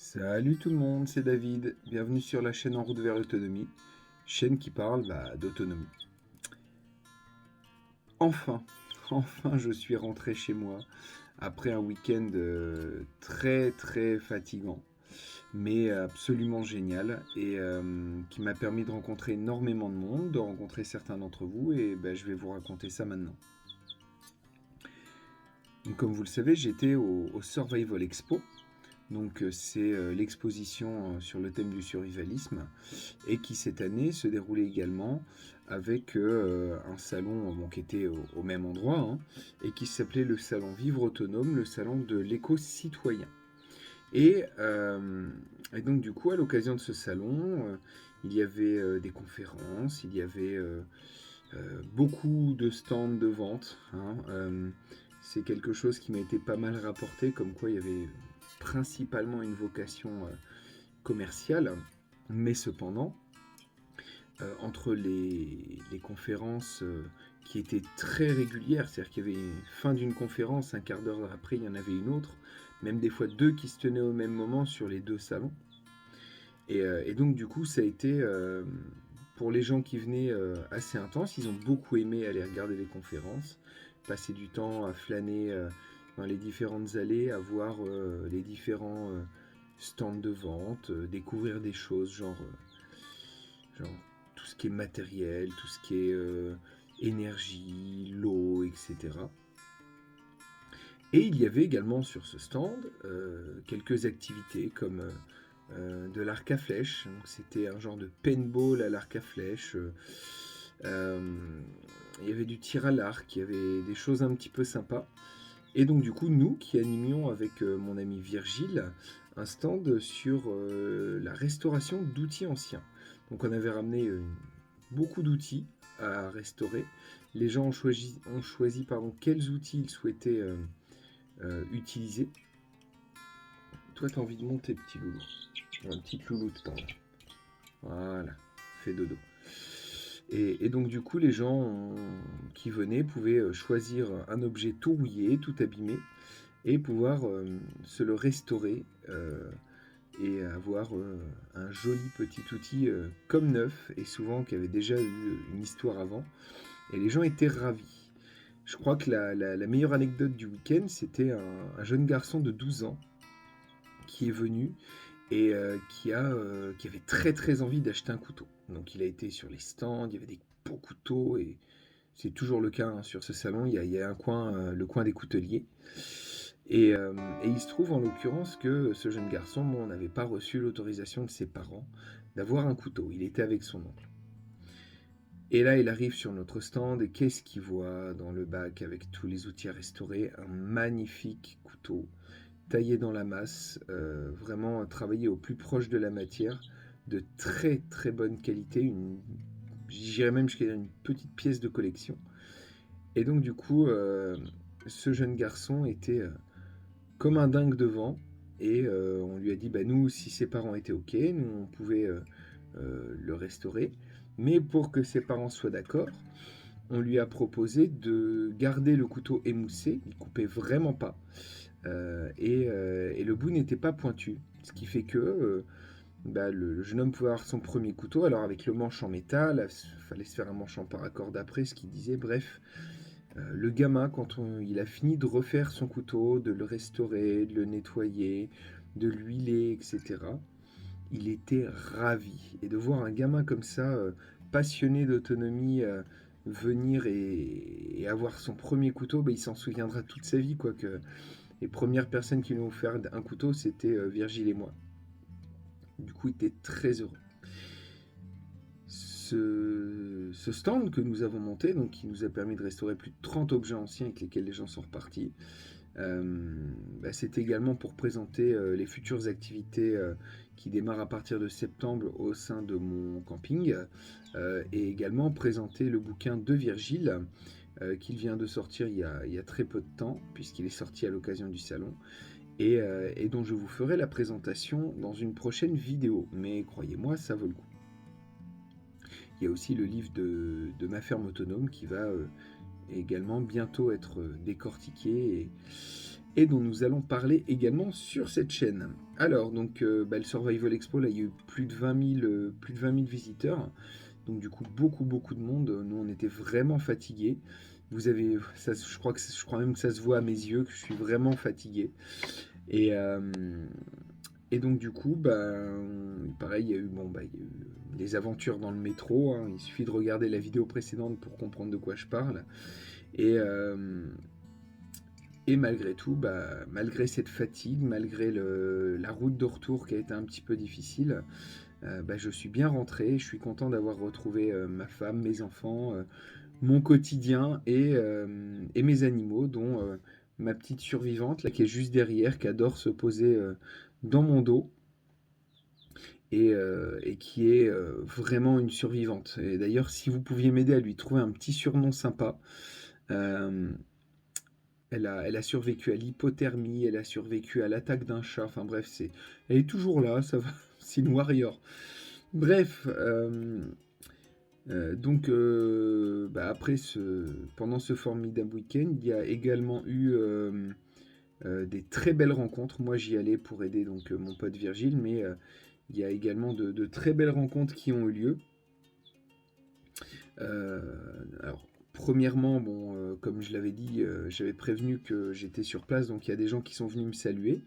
Salut tout le monde, c'est David. Bienvenue sur la chaîne En route vers l'autonomie, chaîne qui parle d'autonomie. Enfin, enfin je suis rentré chez moi après un week-end très très fatigant, mais absolument génial et qui m'a permis de rencontrer énormément de monde, de rencontrer certains d'entre vous et je vais vous raconter ça maintenant. Donc, comme vous le savez, j'étais au Survival Expo. Donc c'est l'exposition sur le thème du survivalisme et qui cette année se déroulait également avec un salon qui était au même endroit et qui s'appelait le salon Vivre Autonome, le salon de l'éco-citoyen. Et, euh, et donc du coup à l'occasion de ce salon, il y avait des conférences, il y avait beaucoup de stands de vente. C'est quelque chose qui m'a été pas mal rapporté, comme quoi il y avait principalement une vocation commerciale, mais cependant, entre les conférences qui étaient très régulières, c'est-à-dire qu'il y avait une fin d'une conférence, un quart d'heure après il y en avait une autre, même des fois deux qui se tenaient au même moment sur les deux salons. Et donc du coup ça a été pour les gens qui venaient assez intense, ils ont beaucoup aimé aller regarder les conférences, passer du temps à flâner dans les différentes allées, à voir les différents stands de vente, découvrir des choses genre tout ce qui est matériel, tout ce qui est énergie, l'eau, etc. Et il y avait également sur ce stand quelques activités comme de l'arc à flèche. Donc, c'était un genre de paintball à l'arc à flèche. Euh, il y avait du tir à l'arc, il y avait des choses un petit peu sympas. Et donc du coup, nous qui animions avec mon ami Virgile un stand sur la restauration d'outils anciens. Donc on avait ramené beaucoup d'outils à restaurer. Les gens ont choisi quels outils ils souhaitaient utiliser. Toi, tu as envie de monter, petit loulou. Un petit loulou de temps. Voilà, fais dodo. Et donc du coup, les gens qui venaient pouvaient choisir un objet tout rouillé, tout abîmé, et pouvoir se le restaurer et avoir un joli petit outil comme neuf, et souvent qui avait déjà eu une histoire avant. Et les gens étaient ravis. Je crois que la meilleure anecdote du week-end, c'était un jeune garçon de 12 ans qui est venu et qui avait très très envie d'acheter un couteau. Donc il a été sur les stands, il y avait des beaux couteaux, et c'est toujours le cas sur ce salon, il y a un coin, le coin des couteliers. Et il se trouve en l'occurrence que ce jeune garçon n'avait pas reçu l'autorisation de ses parents d'avoir un couteau. Il était avec son oncle. Et là, il arrive sur notre stand et qu'est-ce qu'il voit dans le bac avec tous les outils à restaurer? Un magnifique couteau taillé dans la masse, vraiment travaillé au plus proche de la matière, de très très bonne qualité, j'irais même jusqu'à une petite pièce de collection. Et donc du coup, ce jeune garçon était comme un dingue devant, et on lui a dit, bah nous, si ses parents étaient ok, nous on pouvait le restaurer, mais pour que ses parents soient d'accord, on lui a proposé de garder le couteau émoussé, il coupait vraiment pas, et le bout n'était pas pointu, ce qui fait que le jeune homme pouvait avoir son premier couteau, alors avec le manche en métal, il fallait se faire un manche en paracorde après, ce qu'il disait, bref. Le gamin, quand il a fini de refaire son couteau, de le restaurer, de le nettoyer, de l'huiler, etc., il était ravi. Et de voir un gamin comme ça, passionné d'autonomie, venir et avoir son premier couteau, il s'en souviendra toute sa vie, quoi. Que les premières personnes qui lui ont offert un couteau, c'était Virgile et moi. Du coup, il était très heureux. Ce stand que nous avons monté, donc qui nous a permis de restaurer plus de 30 objets anciens avec lesquels les gens sont repartis, c'est également pour présenter les futures activités qui démarrent à partir de septembre au sein de mon camping, et également présenter le bouquin de Virgile qu'il vient de sortir il y a très peu de temps, puisqu'il est sorti à l'occasion du salon, et dont je vous ferai la présentation dans une prochaine vidéo. Mais croyez-moi, ça vaut le coup. Il y a aussi le livre de Ma ferme autonome qui va également bientôt être décortiqué et dont nous allons parler également sur cette chaîne. Alors, donc, le Survival Expo, là, il y a eu plus de 20 000 visiteurs. Donc, du coup, beaucoup de monde. Nous, on était vraiment fatigués. Vous avez, ça, je crois même que ça se voit à mes yeux, que je suis vraiment fatigué. Et, et donc, du coup, pareil, il y a eu, il y a eu des aventures dans le métro. Hein. Il suffit de regarder la vidéo précédente pour comprendre de quoi je parle. Et, et malgré tout, malgré cette fatigue, malgré la route de retour qui a été un petit peu difficile, je suis bien rentré. Je suis content d'avoir retrouvé ma femme, mes enfants, mon quotidien et mes animaux, dont ma petite survivante, là, qui est juste derrière, qui adore se poser dans mon dos et qui est vraiment une survivante. Et d'ailleurs, si vous pouviez m'aider à lui trouver un petit surnom sympa, euh, elle a survécu à l'hypothermie, elle a survécu à l'attaque d'un chat, enfin bref, elle est toujours là, ça va, c'est une warrior. Bref, donc après pendant ce formidable week-end, il y a également eu des très belles rencontres. Moi j'y allais pour aider donc mon pote Virgile, mais il y a également de très belles rencontres qui ont eu lieu. Alors, premièrement, comme je l'avais dit, j'avais prévenu que j'étais sur place, donc il y a des gens qui sont venus me saluer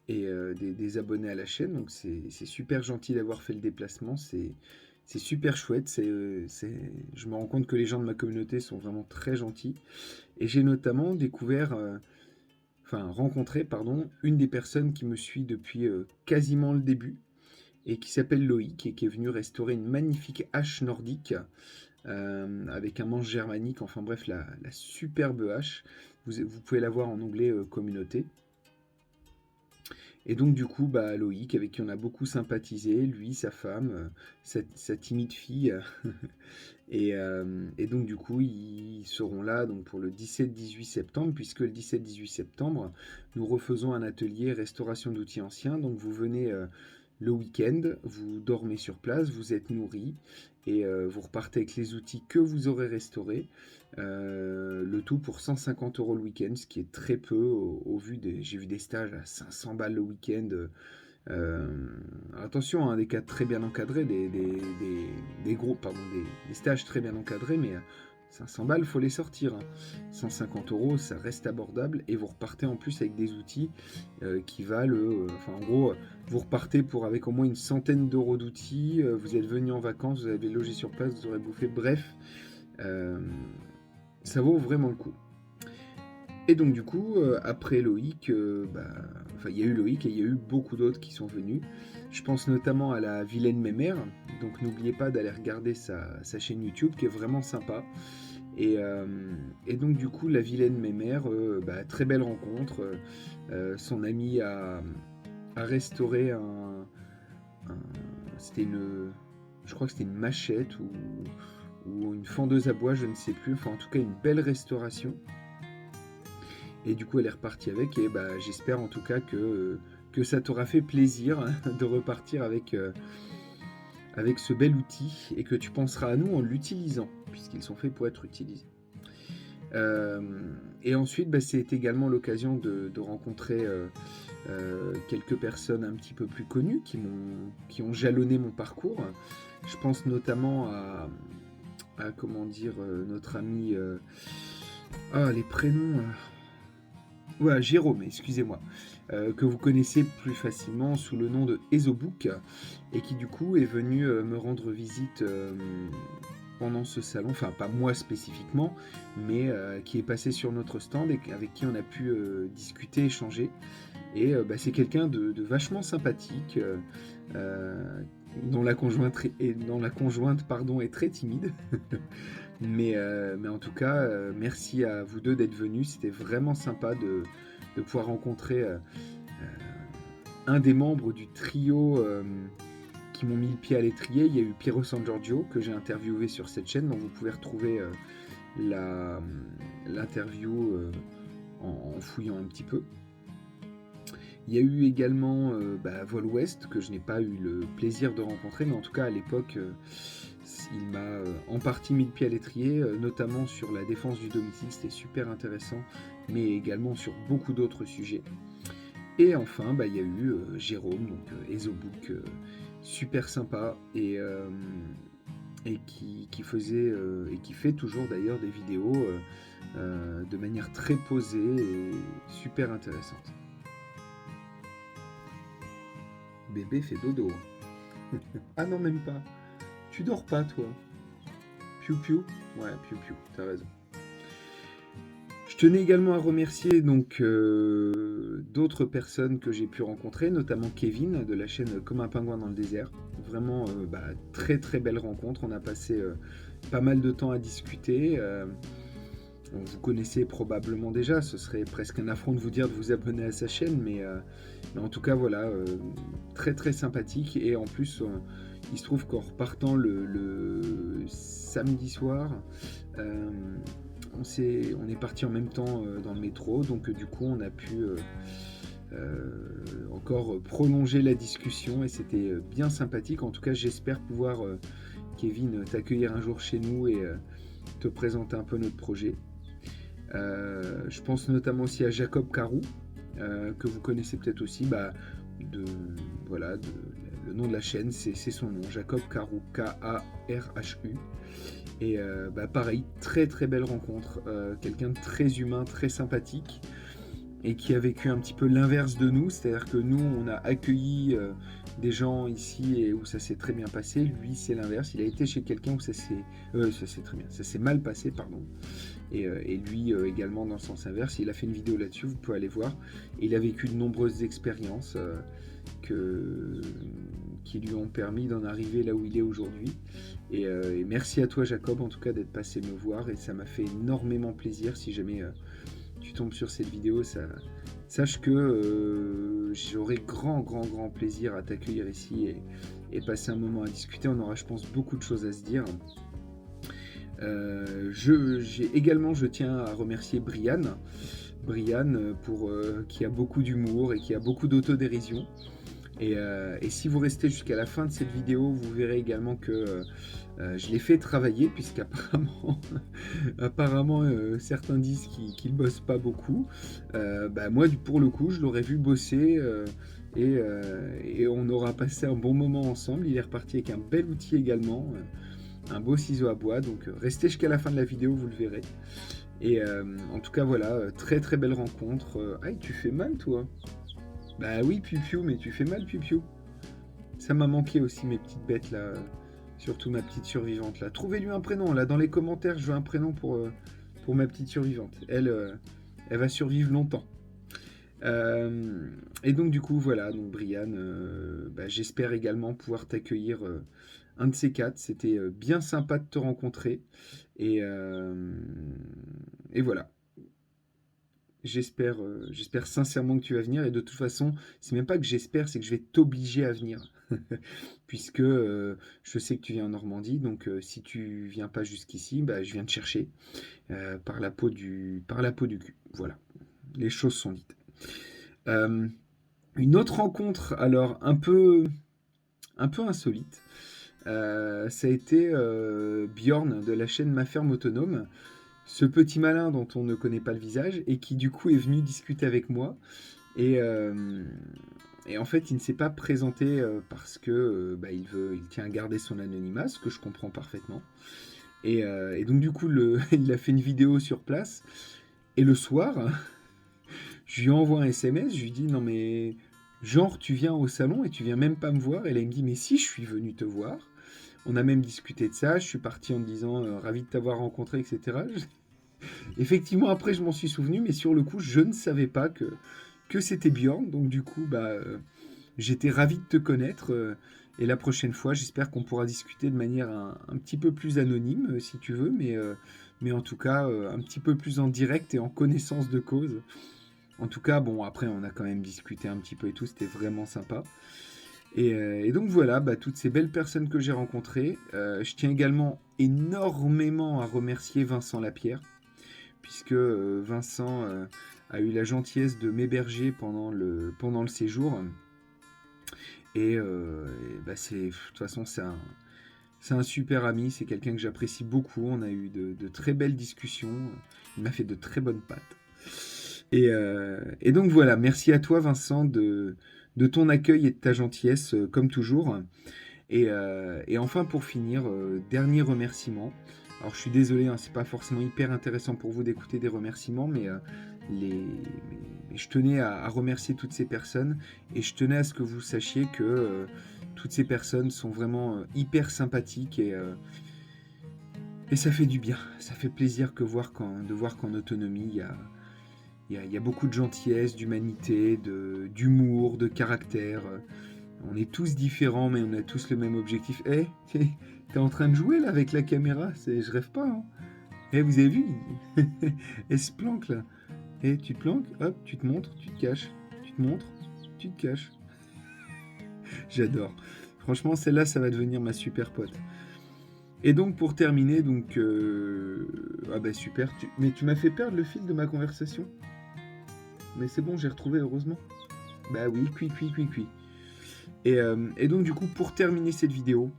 et des abonnés à la chaîne, donc c'est super gentil d'avoir fait le déplacement, c'est super chouette, je me rends compte que les gens de ma communauté sont vraiment très gentils, et j'ai notamment rencontré, pardon, une des personnes qui me suit depuis quasiment le début, et qui s'appelle Loïc, et qui est venu restaurer une magnifique hache nordique, avec un manche germanique, enfin bref, la superbe hache. Vous pouvez la voir en onglet communauté. Et donc du coup, Loïc, avec qui on a beaucoup sympathisé, lui, sa femme, sa timide fille, et donc du coup, ils seront là donc, pour le 17-18 septembre, puisque le 17-18 septembre, nous refaisons un atelier restauration d'outils anciens. Donc vous venez le week-end, vous dormez sur place, vous êtes nourris, et vous repartez avec les outils que vous aurez restaurés. Le tout pour 150 € le week-end, ce qui est très peu au vu des... J'ai vu des stages à 500 balles le week-end. Attention, hein, des cas très bien encadrés, des stages très bien encadrés, mais 500 balles, faut les sortir. Hein. 150 €, ça reste abordable, et vous repartez en plus avec des outils qui valent... en gros, vous repartez avec au moins une centaine d'euros d'outils, vous êtes venu en vacances, vous avez logé sur place, vous aurez bouffé, bref, ça vaut vraiment le coup. Et donc du coup, après Loïc, il y a eu Loïc et il y a eu beaucoup d'autres qui sont venus. Je pense notamment à la Vilaine Mémère, donc n'oubliez pas d'aller regarder sa chaîne YouTube qui est vraiment sympa. Et donc du coup, la Vilaine Mémère, très belle rencontre. Son ami a restauré je crois que c'était une machette ou une fendeuse à bois, je ne sais plus. Enfin, en tout cas, une belle restauration. Et du coup, elle est repartie avec. Et j'espère en tout cas que ça t'aura fait plaisir de repartir avec ce bel outil et que tu penseras à nous en l'utilisant, puisqu'ils sont faits pour être utilisés. Et ensuite, c'est également l'occasion de rencontrer quelques personnes un petit peu plus connues qui ont jalonné mon parcours. Je pense notamment à notre ami... les prénoms... Jérôme, excusez-moi, que vous connaissez plus facilement sous le nom de Ezobook, et qui du coup est venu me rendre visite pendant ce salon, enfin pas moi spécifiquement, mais qui est passé sur notre stand et avec qui on a pu discuter, échanger. Et c'est quelqu'un de vachement sympathique, dont la conjointe est très timide. mais en tout cas, merci à vous deux d'être venus. C'était vraiment sympa de pouvoir rencontrer un des membres du trio qui m'ont mis le pied à l'étrier. Il y a eu Piero San Giorgio que j'ai interviewé sur cette chaîne, donc vous pouvez retrouver l'interview en fouillant un petit peu. Il y a eu également Vol West, que je n'ai pas eu le plaisir de rencontrer, mais en tout cas à l'époque, il m'a en partie mis le pied à l'étrier, notamment sur la défense du domicile, c'était super intéressant, mais également sur beaucoup d'autres sujets. Et enfin, il y a eu Jérôme, donc EzoBook, super sympa, et qui faisait, et qui fait toujours d'ailleurs des vidéos de manière très posée et super intéressante. Bébé fait dodo. Ah non, même pas. Tu dors pas, toi? Piou piou? Ouais, piou piou, t'as raison. Je tenais également à remercier donc d'autres personnes que j'ai pu rencontrer, notamment Kevin de la chaîne Comme un pingouin dans le désert. Vraiment très très belle rencontre. On a passé pas mal de temps à discuter. Vous connaissez probablement déjà, ce serait presque un affront de vous dire de vous abonner à sa chaîne, mais en tout cas voilà, très très sympathique. Et en plus, il se trouve qu'en repartant le samedi soir, on est parti en même temps dans le métro, donc du coup on a pu encore prolonger la discussion et c'était bien sympathique. En tout cas, j'espère pouvoir, Kevin, t'accueillir un jour chez nous et te présenter un peu notre projet. Je pense notamment aussi à Jacob Carou, que vous connaissez peut-être aussi. Le nom de la chaîne, c'est son nom, Jacob Carou, K-A-R-H-U. Et pareil, très très belle rencontre, quelqu'un de très humain, très sympathique, et qui a vécu un petit peu l'inverse de nous, c'est-à-dire que nous, on a accueilli des gens ici et où ça s'est très bien passé. Lui, c'est l'inverse, il a été chez quelqu'un où ça s'est mal passé, pardon. Et lui également dans le sens inverse, il a fait une vidéo là-dessus, vous pouvez aller voir. Et il a vécu de nombreuses expériences qui lui ont permis d'en arriver là où il est aujourd'hui. Et merci à toi Jacob en tout cas d'être passé me voir, et ça m'a fait énormément plaisir. Si jamais tu tombes sur cette vidéo, sache que j'aurai grand plaisir à t'accueillir ici et passer un moment à discuter. On aura, je pense, beaucoup de choses à se dire. Je tiens à remercier Brian, qui a beaucoup d'humour et qui a beaucoup d'autodérision. Et si vous restez jusqu'à la fin de cette vidéo, vous verrez également que je l'ai fait travailler, puisqu'apparemment certains disent qu'il ne bosse pas beaucoup. Moi, pour le coup, je l'aurais vu bosser et on aura passé un bon moment ensemble. Il est reparti avec un bel outil également, un beau ciseau à bois. Donc restez jusqu'à la fin de la vidéo, vous le verrez. Et en tout cas, voilà, très très belle rencontre. Aïe, tu fais mal, toi? Bah oui, Piu-Piu, mais tu fais mal, Piu-Piu. Ça m'a manqué aussi, mes petites bêtes, là. Surtout ma petite survivante, là. Trouvez-lui un prénom, là, dans les commentaires, je veux un prénom pour ma petite survivante. Elle va survivre longtemps. Et donc, du coup, voilà, donc Brian, j'espère également pouvoir t'accueillir un de ces quatre. C'était bien sympa de te rencontrer. Et voilà. J'espère sincèrement que tu vas venir, et de toute façon, c'est même pas que j'espère, c'est que je vais t'obliger à venir. Puisque je sais que tu viens en Normandie, donc si tu viens pas jusqu'ici, je viens te chercher par la peau du cul. Voilà, les choses sont dites. Une autre rencontre, alors un peu insolite, ça a été Bjorn de la chaîne Ma Ferme Autonome. Ce petit malin dont on ne connaît pas le visage et qui du coup est venu discuter avec moi. Et en fait, il ne s'est pas présenté parce que il tient à garder son anonymat, ce que je comprends parfaitement. Et donc du coup, il a fait une vidéo sur place. Et le soir, je lui envoie un SMS, je lui dis non mais genre tu viens au salon et tu viens même pas me voir. Et là il me dit mais si, je suis venu te voir. On a même discuté de ça. Je suis parti en me disant ravi de t'avoir rencontré, etc. Effectivement, après, je m'en suis souvenu, mais sur le coup, je ne savais pas que c'était Bjorn. Donc, du coup, j'étais ravi de te connaître. Et la prochaine fois, j'espère qu'on pourra discuter de manière un petit peu plus anonyme, si tu veux, mais en tout cas, un petit peu plus en direct et en connaissance de cause. En tout cas, bon, après, on a quand même discuté un petit peu et tout, c'était vraiment sympa. Et donc voilà, toutes ces belles personnes que j'ai rencontrées. Je tiens également énormément à remercier Vincent Lapierre, puisque Vincent a eu la gentillesse de m'héberger pendant le séjour. De toute façon, C'est un super ami, c'est quelqu'un que j'apprécie beaucoup. On a eu de très belles discussions. Il m'a fait de très bonnes pâtes. Et donc voilà, merci à toi Vincent de ton accueil et de ta gentillesse, comme toujours. Et enfin pour finir, dernier remerciement. Alors je suis désolé, hein, c'est pas forcément hyper intéressant pour vous d'écouter des remerciements, mais je tenais à remercier toutes ces personnes et je tenais à ce que vous sachiez que toutes ces personnes sont vraiment hyper sympathiques et ça fait du bien. Ça fait plaisir de voir qu'en autonomie, il y a beaucoup de gentillesse, d'humanité, d'humour, de caractère. On est tous différents, mais on a tous le même objectif. Eh, t'es en train de jouer là avec la caméra, je rêve pas. Hein. Eh, vous avez vu? Elle se planque là. Eh, tu te planques, hop, tu te montres, tu te caches. Tu te montres, tu te caches. J'adore. Franchement, celle-là, ça va devenir ma super pote. Et donc, pour terminer, donc... Ah bah super, mais tu m'as fait perdre le fil de ma conversation. Mais c'est bon, j'ai retrouvé, heureusement. Bah oui, cuit. Et donc, du coup, pour terminer cette vidéo,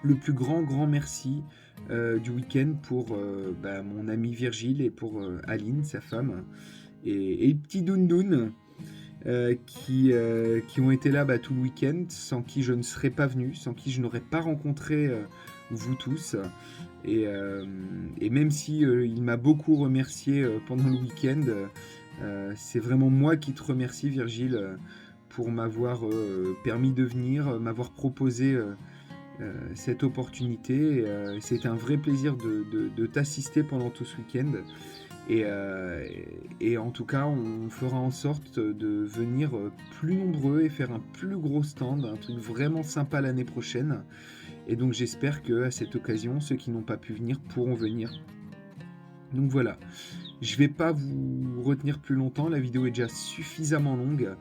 le plus grand merci du week-end pour mon ami Virgile et pour Aline, sa femme, et petit Doun qui ont été là tout le week-end, sans qui je ne serais pas venu, sans qui je n'aurais pas rencontré vous tous. Et même si il m'a beaucoup remercié pendant le week-end, c'est vraiment moi qui te remercie, Virgile, pour m'avoir permis de venir, m'avoir proposé cette opportunité. C'était un vrai plaisir de t'assister pendant tout ce week-end. Et en tout cas, on fera en sorte de venir plus nombreux et faire un plus gros stand, un truc vraiment sympa l'année prochaine. Et donc j'espère qu'à cette occasion, ceux qui n'ont pas pu venir pourront venir. Donc voilà, je vais pas vous retenir plus longtemps, la vidéo est déjà suffisamment longue.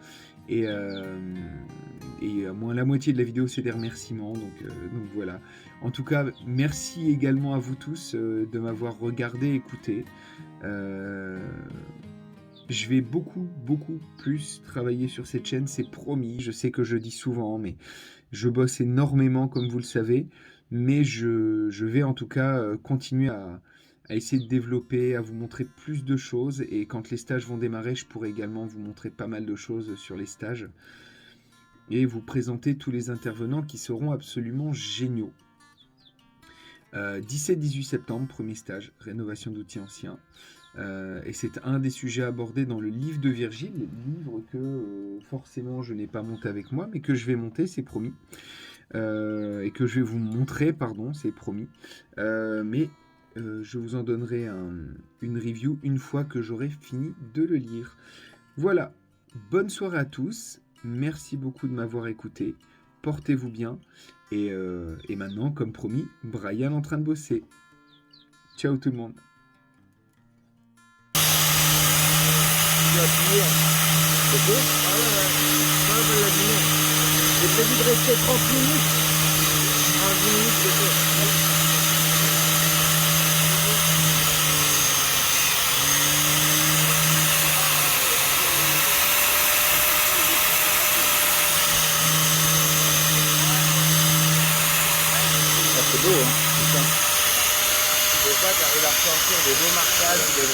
Et moins la moitié de la vidéo c'est des remerciements, donc voilà. En tout cas, merci également à vous tous de m'avoir regardé, écouté. Je vais beaucoup plus travailler sur cette chaîne, c'est promis. Je sais que je dis souvent, mais je bosse énormément comme vous le savez. Mais je vais en tout cas continuer à essayer de développer, à vous montrer plus de choses. Et quand les stages vont démarrer, je pourrai également vous montrer pas mal de choses sur les stages. Et vous présenter tous les intervenants qui seront absolument géniaux. 17-18 septembre, premier stage, rénovation d'outils anciens. Et c'est un des sujets abordés dans le livre de Virgile, le livre que forcément je n'ai pas monté avec moi, mais que je vais monter, c'est promis. Et que je vais vous montrer, pardon, c'est promis. Mais je vous en donnerai une review une fois que j'aurai fini de le lire. Voilà, bonne soirée à tous, merci beaucoup de m'avoir écouté, portez-vous bien, et maintenant, comme promis, Brian en train de bosser. Ciao tout le monde. C'est beau? Ah ouais. J'ai prévu de rester 30 minutes. 10 minutes, c'est tout. C'est beau, hein, putain. Des fois, t'arrives à ressentir des beaux marquages, des